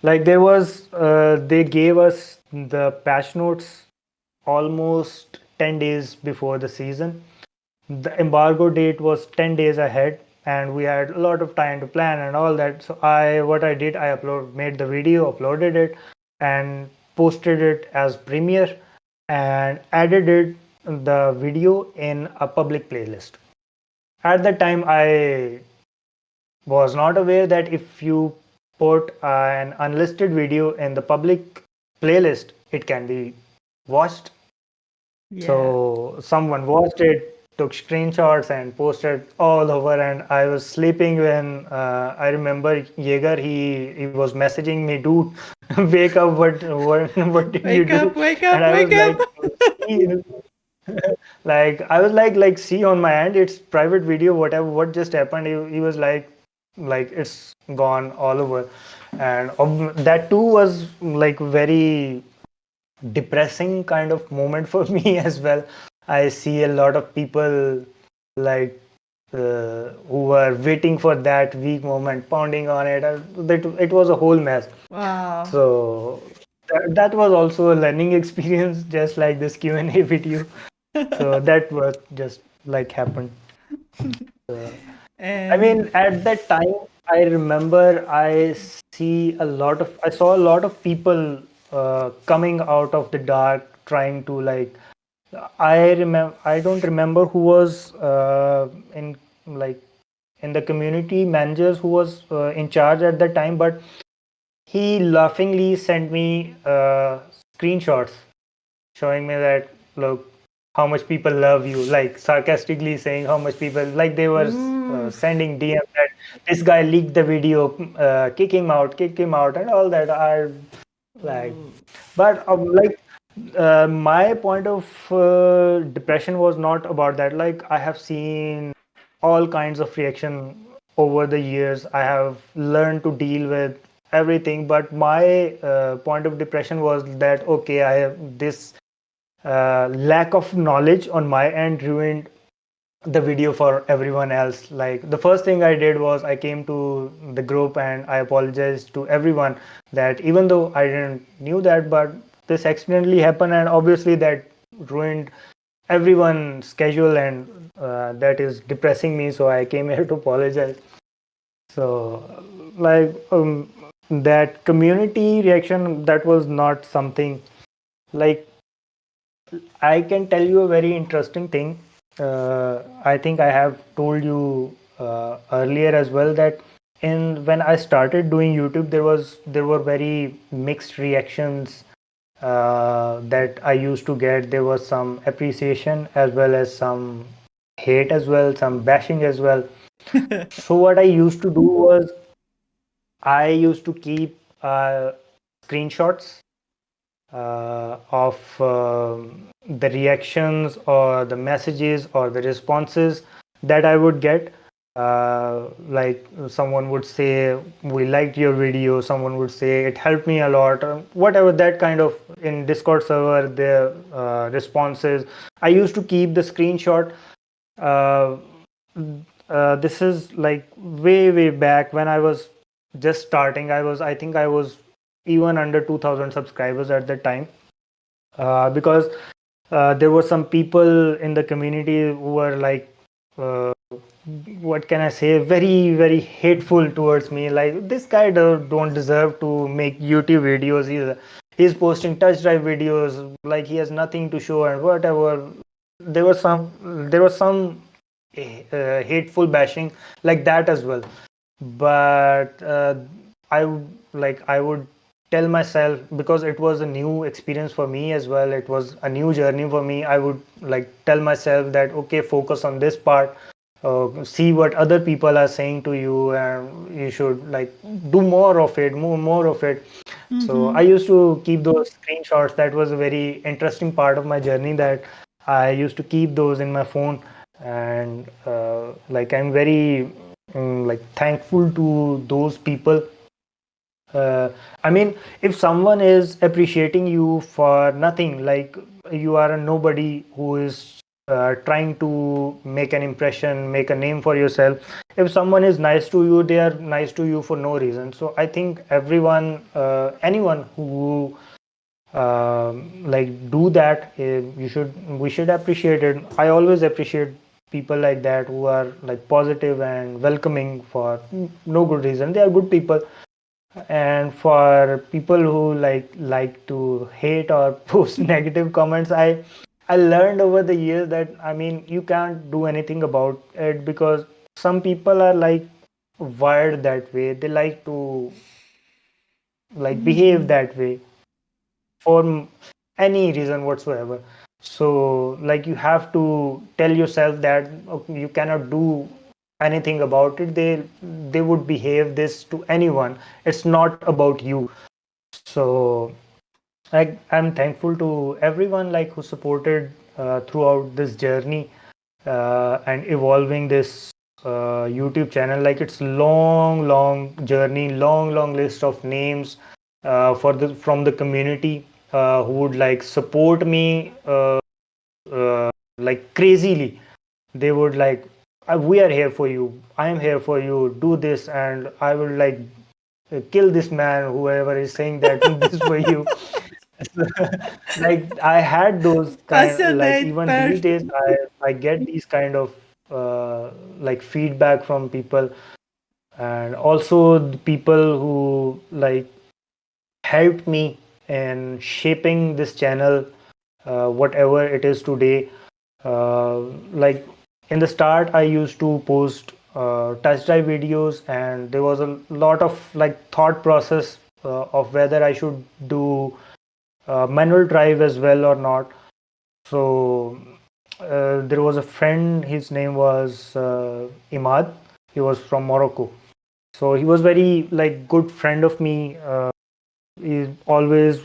Like, they gave us the patch notes almost 10 days before the season. The embargo date was 10 days ahead, and we had a lot of time to plan and all that. So what I did, I made the video, uploaded it, and posted it as Premiere, and added the video in a public playlist. At that time, I was not aware that if you put an unlisted video in the public playlist, it can be watched. Yeah. So someone watched it, took screenshots, and posted all over. And I was sleeping when I remember Jaeger. He was messaging me, dude, wake up! What did you Wake do? up, wake And up, I was wake like, up. see, like, I was like, see on my end, it's private video. Whatever, what just happened? He was like it's gone all over, and that too was like very depressing kind of moment for me as well. I see a lot of people like who were waiting for that weak moment, pounding on it. It was a whole mess. Wow. So that was also a learning experience, just like this Q&A video. So that was just like happened. I And mean, at that time, I remember I saw a lot of people coming out of the dark, trying to like. I don't remember who was in like in the community managers who was in charge at that time, but he laughingly sent me screenshots showing me that, look, how much people love you, like sarcastically saying how much people, like, they were oof. sending DM that this guy leaked the video, kick him out, and all that. I like, Ooh. but my point of depression was not about that. Like, I have seen all kinds of reaction over the years. I have learned to deal with everything, but my point of depression was that, okay, I have this lack of knowledge on my end ruined the video for everyone else. Like, the first thing I did was I came to the group and I apologized to everyone that even though I didn't knew that, but this accidentally happened, and obviously that ruined everyone's schedule, and that is depressing me. So I came here to apologize. So, like, that community reaction, that was not something like. I can tell you a very interesting thing. I think I have told you earlier as well that in when I started doing YouTube, there were very mixed reactions that I used to get. There was some appreciation as well as some hate as well, some bashing as well. So what I used to do was I used to keep screenshots of the reactions or the messages or the responses that I would get. Like someone would say, we liked your video, someone would say it helped me a lot, or whatever, that kind of, in Discord server, the responses. I used to keep the screenshot. uh, this is like way back when I was just starting. I think I was even under 2000 subscribers at that time, because there were some people in the community who were like, what can I say, very hateful towards me. Like, this guy don't deserve to make YouTube videos. He's posting touch drive videos, like he has nothing to show and whatever. There was some hateful bashing like that as well. But I would tell myself, because it was a new experience for me as well, it was a new journey for me. I would like tell myself that, okay, focus on this part, see what other people are saying to you, and you should like do more of it, more of it. So I used to keep those screenshots. That was a very interesting part of my journey, that I used to keep those in my phone. And like, I'm very like thankful to those people. I mean, if someone is appreciating you for nothing, like you are a nobody who is trying to make an impression, make a name for yourself. If someone is nice to you, they are nice to you for no reason. So I think everyone, anyone who like do that, we should appreciate it. I always appreciate people like that, who are like positive and welcoming for no good reason. They are good people. And for people who like to hate or post negative comments, I learned over the years that, I mean, you can't do anything about it, because some people are like wired that way. They like to like behave that way for any reason whatsoever. So like, you have to tell yourself that, okay, you cannot do anything about it. They would behave this to anyone. It's not about you. So I'm thankful to everyone like who supported throughout this journey, and evolving this YouTube channel. Like, it's long journey, long list of names for the from the community who would like support me like crazily. They would like, we are here for you, I am here for you, do this, and I will like kill this man, whoever is saying that this for you. Like, I had those kind, like Passionate even these person. days I get these kind of like feedback from people. And also the people who like helped me in shaping this channel, whatever it is today. Like, in the start, I used to post touch drive videos, and there was a lot of like thought process of whether I should do manual drive as well or not. So there was a friend, his name was Imad. He was from Morocco. So he was very like good friend of me. We always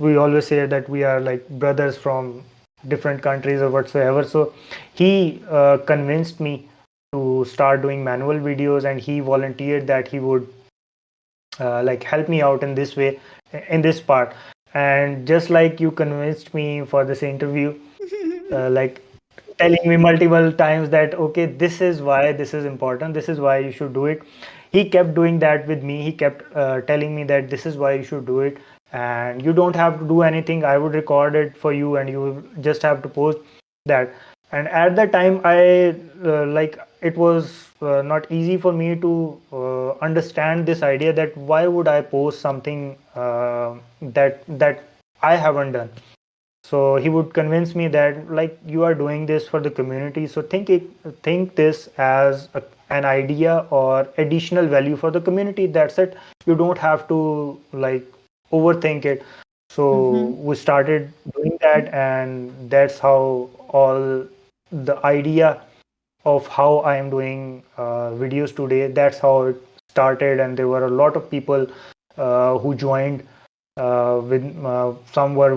say that we are like brothers from different countries or whatsoever. So he convinced me to start doing manual videos, and he volunteered that he would like help me out in this way, in this part. And just like you convinced me for this interview, like telling me multiple times that, okay, this is why this is important, this is why you should do it. He kept doing that with me. He kept telling me that this is why you should do it, and you don't have to do anything. I would record it for you, and you just have to post that. And at that time, I like, it was not easy for me to understand this idea, that why would I post something that I haven't done. So he would convince me that, like, you are doing this for the community, so think this as an idea or additional value for the community. That's it. You don't have to like overthink it. So Mm-hmm. we started doing that, and that's how all the idea of how I am doing videos today, that's how it started. And there were a lot of people who joined with some were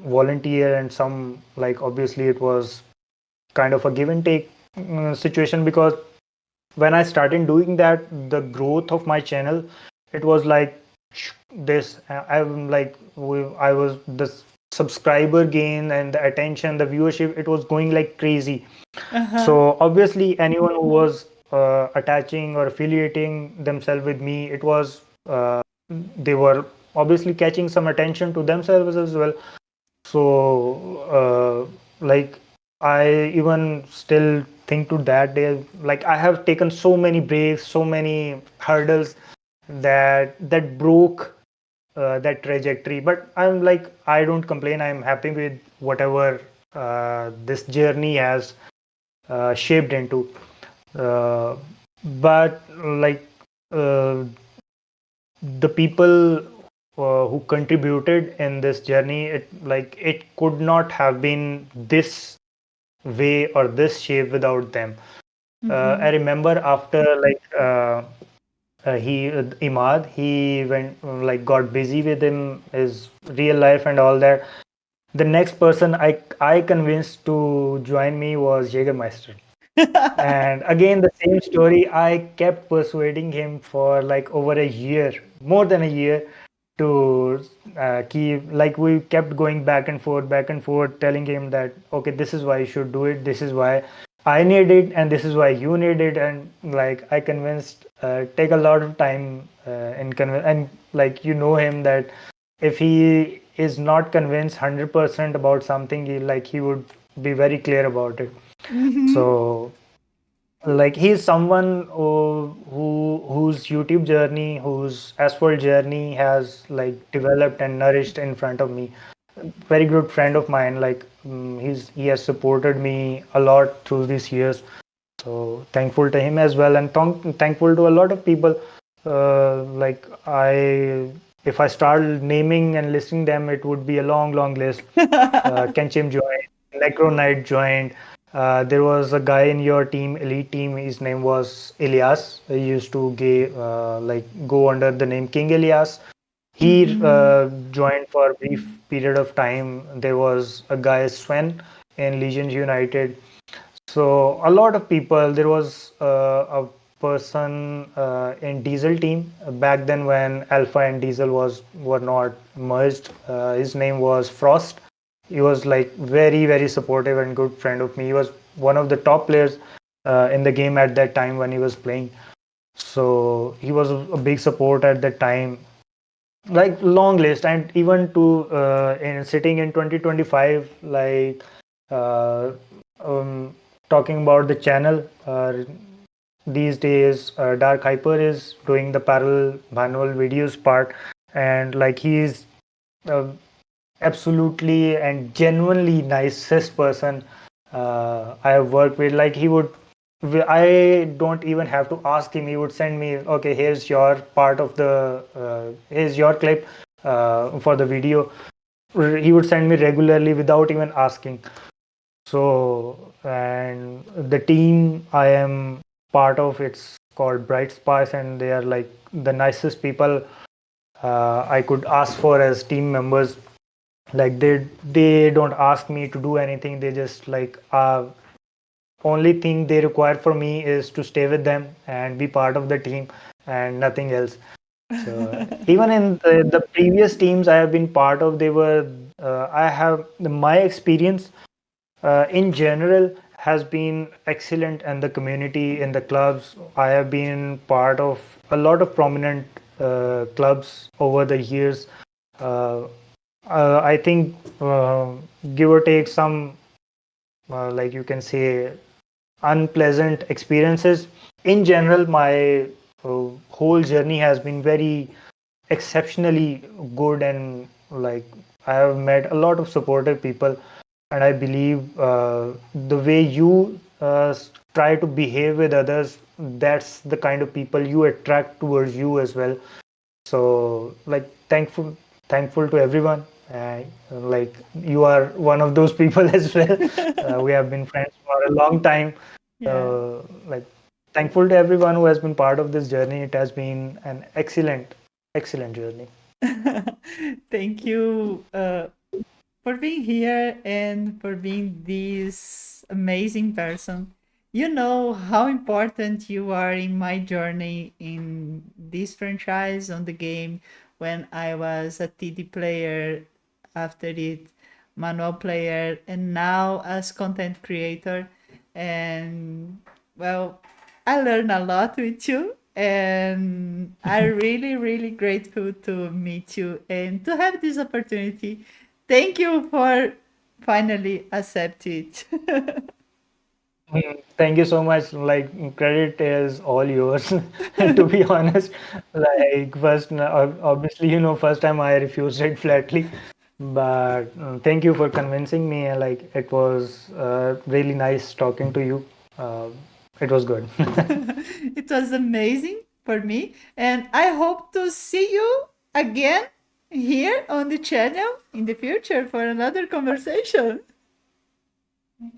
volunteer, and some, like, obviously it was kind of a give and take situation, because when I started doing that, the growth of my channel, it was like this. I'm like, I was the subscriber gain and the attention, the viewership, it was going like crazy. Uh-huh. So obviously, anyone who was attaching or affiliating themselves with me, it was they were obviously catching some attention to themselves as well. So like, I even still think to that day, like, I have taken so many breaks, so many hurdles that broke that trajectory. But I'm like, I don't complain. I'm happy with whatever this journey has shaped into. Uh, but like, uh, the people who contributed in this journey, it could not have been this way or this shape without them. I Mm-hmm. remember after, like, he Imad, he went, like, got busy with his real life and all that. The next person I convinced to join me was Jägermeister. And again, the same story. I kept persuading him for like over a year, more than a year, to keep, like, we kept going back and forth, telling him that, okay, this is why you should do it. This is why I need it, and this is why you need it. And like, I convinced, take a lot of time and like, you know him, that if he is not convinced 100% about something, he would be very clear about it. Mm-hmm. So, like, he's someone whose YouTube journey, whose asphalt journey has like developed and nourished in front of me. Very good friend of mine. Like, he has supported me a lot through these years. So thankful to him as well, and thankful to a lot of people. Like, if I start naming and listing them, it would be a long list. Kenchim joined, Necro Knight joined. There was a guy in your team, elite team. His name was Elias. He used to go under the name King Elias. He Mm-hmm. joined for a brief period of time. There was a guy, Sven, in Legions United. So a lot of people. There was a person in Diesel team back then when Alpha and Diesel were not merged. His name was Frost. He was like very supportive and good friend of me. He was one of the top players in the game at that time when he was playing. So he was a big support at that time. Like, long list. And even to in sitting in 2025, like, uh, um, talking about the channel, these days, Dark Hyper is doing the parallel manual videos part, and like, he's uh, absolutely and genuinely nicest person I have worked with. Like, I don't even have to ask him. He would send me, okay, here's your part of here's your clip for the video. He would send me regularly without even asking. So, and the team I am part of, it's called Bright Spice, and they are like the nicest people I could ask for as team members. Like, they don't ask me to do anything. They just, like, only thing they require for me is to stay with them and be part of the team, and nothing else. So even in the previous teams I have been part of, they were I have my experience in general has been excellent, and the community in the clubs, I have been part of a lot of prominent clubs over the years. uh, I think, give or take some, like, you can say, unpleasant experiences. In general, my whole journey has been very exceptionally good, and like, I have met a lot of supportive people, and I believe the way you try to behave with others, that's the kind of people you attract towards you as well. So, like, thankful to everyone. Like you are one of those people as well. We have been friends for a long time. Yeah. Like thankful to everyone who has been part of this journey. It has been an excellent journey. Thank you for being here and for being this amazing person. You know how important you are in my journey in this franchise on the game when I was a TD player, after it, manual player, and now as content creator. And well, I learned a lot with you, and I'm really, really grateful to meet you and to have this opportunity. Thank you for finally accept it. Thank you so much. Like credit is all yours. To be honest, like first, obviously, first time I refused it flatly, but thank you for convincing me. And like it was really nice talking to you. Uh, it was good. It was amazing for me, and I hope to see you again here on the channel in the future for another conversation.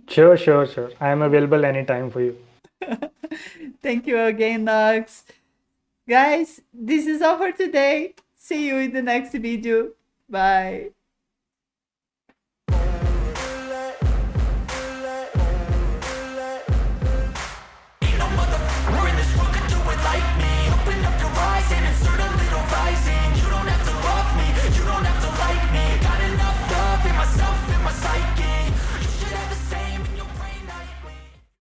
Sure, sure, sure. I am available anytime for you. Thank you again, Nox. Guys, this is all for today. See you in the next video. Bye.